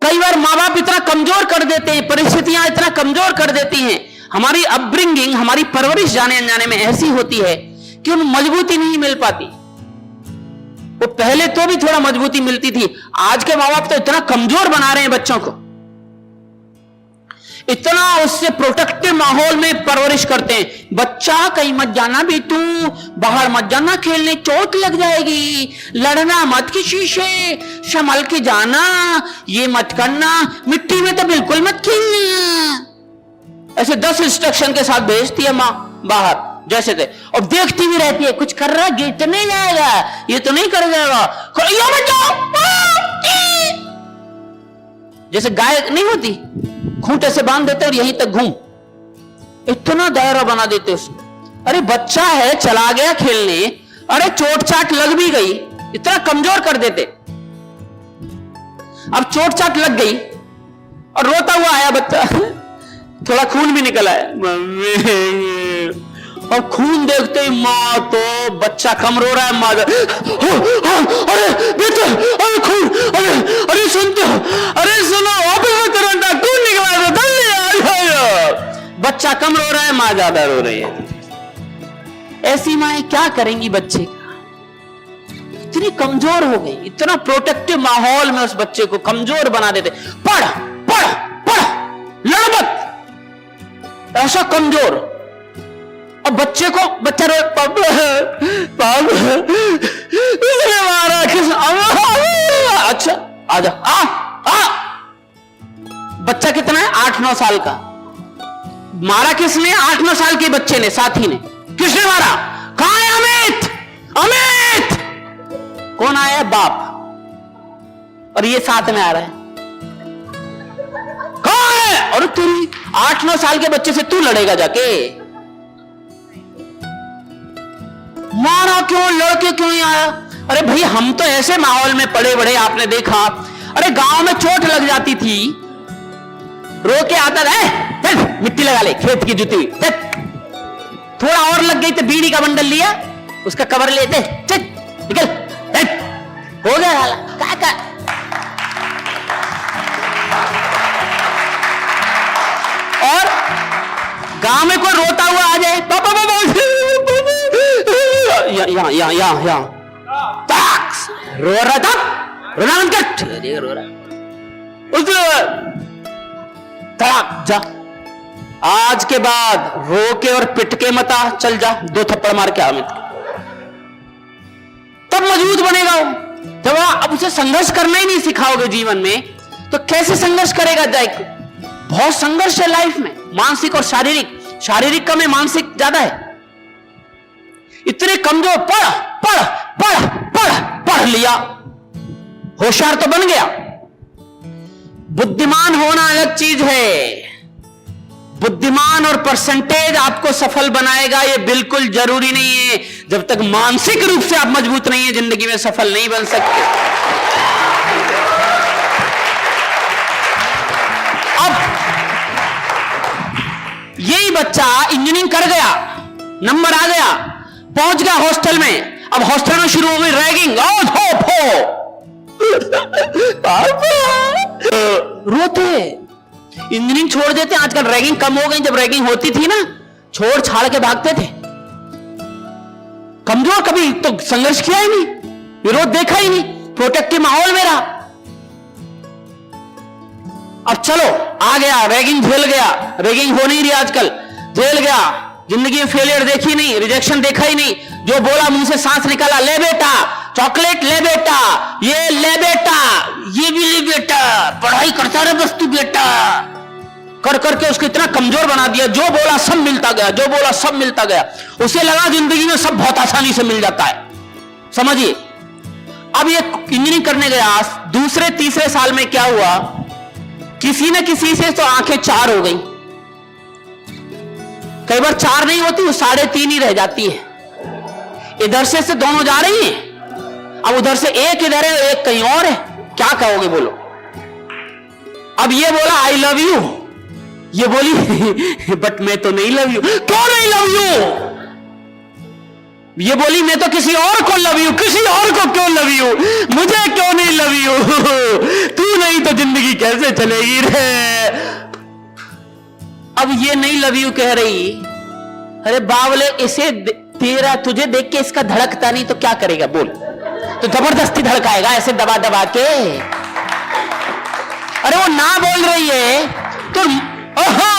कई बार माँ बाप इतना कमजोर कर देते हैं, परिस्थितियां इतना कमजोर कर देती हैं, हमारी अपब्रिंगिंग, हमारी परवरिश जाने अनजाने में ऐसी होती है कि उन मजबूती नहीं मिल पाती। वो पहले तो भी थोड़ा मजबूती मिलती थी, आज के माँ बाप तो इतना कमजोर बना रहे हैं बच्चों को, इतना उससे प्रोटेक्टिव माहौल में परवरिश करते हैं। बच्चा कहीं मत जाना बेटू, बाहर मत जाना खेलने, चोट लग जाएगी, लड़ना मत किसी से, संभल के जाना, ये मत करना, मिट्टी में तो बिल्कुल मत खेलना। ऐसे 10 इंस्ट्रक्शन के साथ भेजती है मां बाहर जैसे थे, और देखती भी रहती है कुछ कर रहा, ये तो नहीं जाएगा, ये तो नहीं कर जाएगा, जैसे गाय नहीं होती, खूंटे से बांध देते और यहीं तक घूम, इतना दायरा बना देते उसको। अरे बच्चा है, चला गया खेलने, अरे चोट चाट लग भी गई, इतना कमजोर कर देते। अब चोट चाट लग गई और रोता हुआ आया बच्चा, थोड़ा खून भी निकला है, मम्मी, और खून देखते ही माँ तो बच्चा कम रो रहा है, माँ अरे बेटा, अरे खून, अरे सुनते हो, अरे सुनो, खून निकला है, बच्चा कम रो रहा है, माँ ज्यादा रो रही है। ऐसी माँ क्या करेंगी बच्चे का, इतनी कमजोर हो गई, इतना प्रोटेक्टिव माहौल में उस बच्चे को कमजोर बना देते। पढ़ पढ़ पढ़, लड़ मत, ऐसा कमजोर। और बच्चे को, बच्चा रो, पापा पापा इसने मारा, किस, अच्छा आजा, आ बच्चा कितना है, 8-9 साल का, मारा किसने, 8-9 साल के बच्चे ने, साथी ने। किसने मारा, कहां है अमित, अमित, कौन आया, बाप, और ये साथ में आ रहा है, कहां है, और तेरी 8-9 साल के बच्चे से तू लड़ेगा जाके, मारा क्यों, लड़के क्यों नहीं आया। अरे भाई हम तो ऐसे माहौल में पड़े बड़े, आपने देखा, अरे गांव में चोट लग जाती थी, रो के आता था, चल मिट्टी लगा ले, खेत की जुती, थोड़ा और लग गई तो बीड़ी का बंडल लिया, उसका कवर लेते, चल निकल, हो गया हाल का। और गांव में कोई रोता हुआ आ जाए, पापा पापा, यहाँ रो रहा था, रोना बंद कर, रो रहा तड़ाक जा, आज के बाद रो के और पिट के मता, चल जा 2 थप्पड़ मार के आमित, तब मजबूत बनेगा वो। जब अब उसे संघर्ष करना ही नहीं सिखाओगे जीवन में, तो कैसे संघर्ष करेगा जाए। बहुत संघर्ष है लाइफ में, मानसिक और शारीरिक, शारीरिक कम है, मानसिक ज्यादा है। इतने कमजोर, पढ़ पढ़ पढ़ पढ़ पढ़ लिया, होशियार तो बन गया। बुद्धिमान होना अलग चीज है, बुद्धिमान और परसेंटेज आपको सफल बनाएगा ये बिल्कुल जरूरी नहीं है। जब तक मानसिक रूप से आप मजबूत नहीं है, जिंदगी में सफल नहीं बन सकते। अब यही बच्चा इंजीनियरिंग कर गया, नंबर आ गया, पहुंच गया हॉस्टल में, अब हॉस्टल में शुरू हो गई रैगिंग, रोते, इंजीनियरिंग छोड़ देते। आजकल रैगिंग कम हो गई, जब रैगिंग होती थी ना, छोड़ छाड़ के भागते थे। कमजोर, कभी तो संघर्ष किया ही नहीं, विरोध देखा ही नहीं, प्रोटेक्टिव माहौल में रहा। अब चलो आ गया, रैगिंग झेल गया, रैगिंग हो नहीं रही आजकल, झेल गया, जिंदगी में फेलियर देखी नहीं, रिजेक्शन देखा ही नहीं, जो बोला मुंह से सांस निकाला, ले बेटा चॉकलेट, ले बेटा ये, ले बेटा ये भी ले बेटा, पढ़ाई करता रहे बस तू बेटा, कर करके उसको इतना कमजोर बना दिया। जो बोला सब मिलता गया, जो बोला सब मिलता गया, उसे लगा जिंदगी में सब बहुत आसानी से मिल जाता है, समझिए। अब ये इंजीनियरिंग करने गया, दूसरे तीसरे साल में क्या हुआ, किसी न किसी से तो आंखें 4 हो गई, कई बार 4 नहीं होती, वो 3.5 ही रह जाती है। इधर से दोनों जा रही हैं, अब उधर से एक इधर है, एक कहीं और है, क्या कहोगे बोलो। अब ये बोला आई लव यू, ये बोली बट मैं तो नहीं लव यू। क्यों नहीं लव यू? ये बोली मैं तो किसी और को लव यू, किसी और को क्यों लव यू, मुझे क्यों नहीं लव यू, तू नहीं तो जिंदगी कैसे चलेगी रे। अब ये नहीं लव यू कह रही, अरे बावले इसे तेरा तुझे देख के इसका धड़कता नहीं तो क्या करेगा बोल, तो जबरदस्ती धड़काएगा ऐसे दबा दबा के। अरे वो ना बोल रही है तो ओहो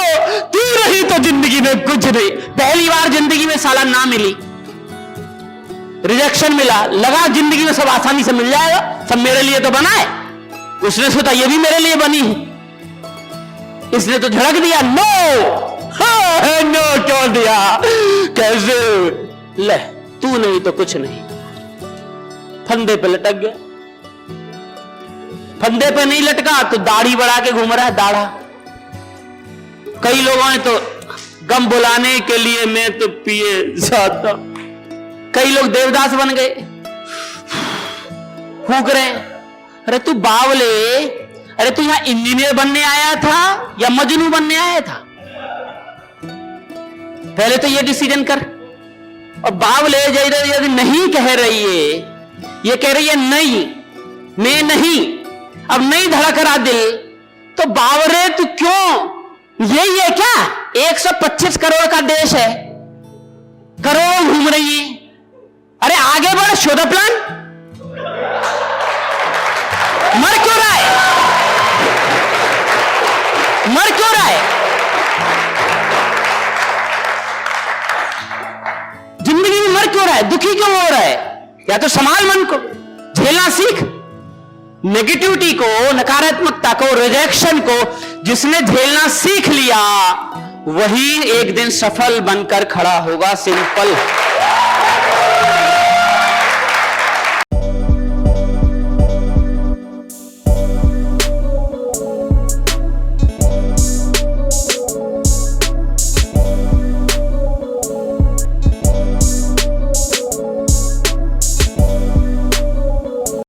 तू रही तो जिंदगी में कुछ नहीं। पहली बार जिंदगी में साला ना मिली, रिजेक्शन मिला, लगा जिंदगी में सब आसानी से मिल जाएगा, सब मेरे लिए तो बना है। उसने सोचा ये भी मेरे लिए बनी है, इसने तो झड़क दिया। नो हाँ, नो क्यों दिया, कैसे ले, तू नहीं तो कुछ नहीं। फंदे पे लटक गया, फंदे पे नहीं लटका तो दाढ़ी बढ़ा के घूम रहा है दाढ़ा। कई लोगों ने तो गम बुलाने के लिए मैं तो पिए जाता, कई लोग देवदास बन गए, फूक रहे। अरे तू बावले, अरे तू यहां इंजीनियर बनने आया था या मजनू बनने आया था, पहले तो ये डिसीजन कर। और बावले यदि नहीं कह रही है, ये कह रही है नहीं मैं नहीं, अब नहीं धड़क रहा दिल, तो बावरे तू क्यों, यही है क्या 125 करोड़ का देश है, करोड़ घूम रही है, अरे आगे बढ़, शो द प्लान। मर क्यों रहा है, मर क्यों रहा है, जिंदगी में मर क्यों रहा है, दुखी क्यों हो रहा है। या तो संभाल मन को, झेलना सीख, नेगेटिविटी को, नकारात्मकता को, रिजेक्शन को जिसने झेलना सीख लिया वही एक दिन सफल बनकर खड़ा होगा। सिंपल।